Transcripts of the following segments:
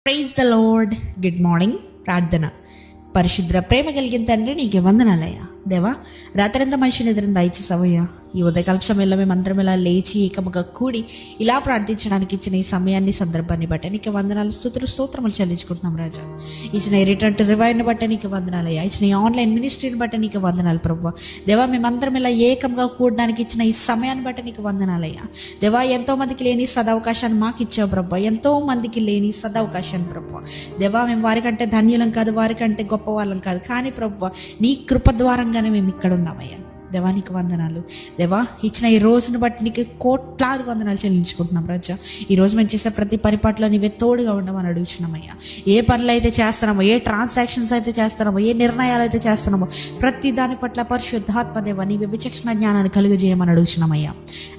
Praise the Lord. Good morning. ప్రార్థన. పరిశుద్ర ప్రేమ కలిగిన తండ్రి, నీకు వందనాలయ్యా. దేవా, రాత్రంతా మనిషిని ఎదురు దయచేసావయ్యా. ఈ ఉదయకాల సమయంలో మేమందరం ఇలా లేచి ఏకముగా కూడి ఇలా ప్రార్థించడానికి ఇచ్చిన ఈ సమయాన్ని, సందర్భాన్ని బట్టి నీకు వందనాలు, స్తోత్రములు చెల్లించుకుంటున్నాం రాజా. ఇచ్చిన ఈ రిటర్న్ టు రివైండ్ని బట్టి నీకు వందనాలయ్యా. ఇచ్చిన ఈ ఆన్లైన్ మినిస్ట్రీని బట్టి నీకు వందనాలు ప్రభువా. దేవా, మేమందరం ఇలా ఏకంగా కూడడానికి ఇచ్చిన ఈ సమయాన్ని బట్టి నీకు వందనాలయ్యా. దేవా, ఎంతో మందికి లేని సదవకాశాన్ని మాకు ఇచ్చావు ప్రభా. ఎంతో మందికి లేని సదవకాశాన్ని ప్రభా. దేవా, మేము వారికంటే ధన్యులం కాదు, వారికంటే గొప్ప వాళ్ళం కాదు, కానీ ప్రభా నీ కృప ద్వారంగానే మేము ఇక్కడ ఉన్నామయ్యా. దేవా, నీకు వందనాలు. దేవా, ఇచ్చిన ఈ రోజును బట్టి నీకు కోట్లాది వందనాలు చెల్లించుకుంటున్నాం రాజా. ఈరోజు మేము చేసే ప్రతి పరిపాటిలో నీవే తోడుగా ఉండమని అడుగుతున్నామయ్యా. ఏ పనులు అయితే చేస్తున్నామో, ఏ ట్రాన్సాక్షన్స్ అయితే చేస్తున్నామో, ఏ నిర్ణయాలు అయితే చేస్తున్నామో, ప్రతి దాని పట్ల పరిశుద్ధాత్మ దేవా నీవే విచక్షణ జ్ఞానాన్ని కలుగజేయమని అడుగుతున్నామయ్యా.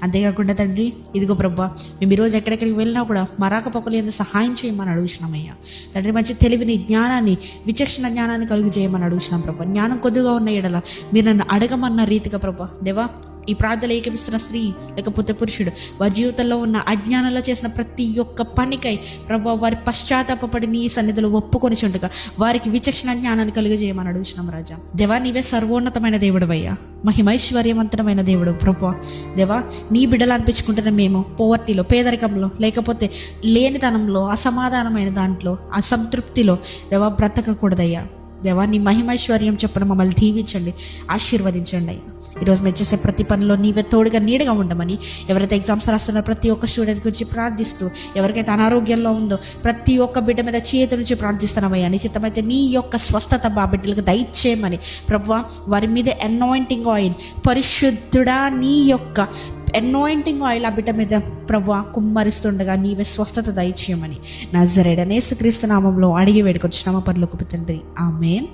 అంతేకాకుండా తండ్రి, ఇదిగో ప్రభా, మేము ఈరోజు ఎక్కడెక్కడికి వెళ్ళినా కూడా మరాకపోకలు ఎంత సహాయం చేయమని అడుగుతున్నామయ్యా. తండ్రి, మంచి తెలివిని, జ్ఞానాన్ని, విచక్షణ జ్ఞానాన్ని కలుగజేయమని అడుగుతున్నాం ప్రభా. జ్ఞానం కొద్దిగా ఉన్న ఎడల మీరు నన్ను అడగమన్న రీతిగా ప్రభా. దేవా, ఈ ప్రార్థనలు ఏకమిస్తున్న స్త్రీ లేకపోతే పురుషుడు వారి జీవితంలో ఉన్న అజ్ఞానంలో చేసిన ప్రతి ఒక్క పనికై ప్రభా వారి పశ్చాత్తాపడి నీ సన్నిధిలో ఒప్పుకొని చుండగా వారికి విచక్షణ జ్ఞానాన్ని కలుగజేయమని అడుగుతున్నాం రాజా. దేవా, నీవే సర్వోన్నతమైన దేవుడు అయ్యా, మహిమైశ్వర్యవంతమైన దేవుడు ప్రభా. దేవా, నీ బిడ్డలు అనిపించుకుంటున్న మేము పోవర్టీలో, పేదరికంలో, లేకపోతే లేనితనంలో, అసమాధానమైన దాంట్లో, అసంతృప్తిలో దేవా బ్రతకకూడదయ్యా. దేవా, నీ మహిమైశ్వర్యం చెప్పడం మమ్మల్ని దీవించండి, ఆశీర్వదించండి అయ్యా. ఈరోజు మేము చేసే ప్రతి పనిలో నీవే తోడుగా, నీడగా ఉండమని, ఎవరైతే ఎగ్జామ్స్ రాస్తున్న ప్రతి ఒక్క స్టూడెంట్ గురించి ప్రార్థిస్తూ, ఎవరికైతే అనారోగ్యంలో ఉందో ప్రతి ఒక్క బిడ్డ మీద చేతి నుంచి ప్రార్థిస్తున్నామయ్యా. నిశ్చితమైతే నీ యొక్క స్వస్థత మా బిడ్డలకు దయచేయమని ప్రభువా. వారి మీద అనాయింటింగ్ ఆయిల్, పరిశుద్ధుడా నీ యొక్క అనాయింటింగ్ ఆయిల్ ఆ బిడ్డ మీద ప్రభువా కుమ్మరిస్తుండగా నీవే స్వస్థత దయచేయమని నజరేయుడైన యేసుక్రీస్తు నామములో అడిగి వేడుకొచ్చున్నాము పరలోకపు తండ్రి. ఆమేన్.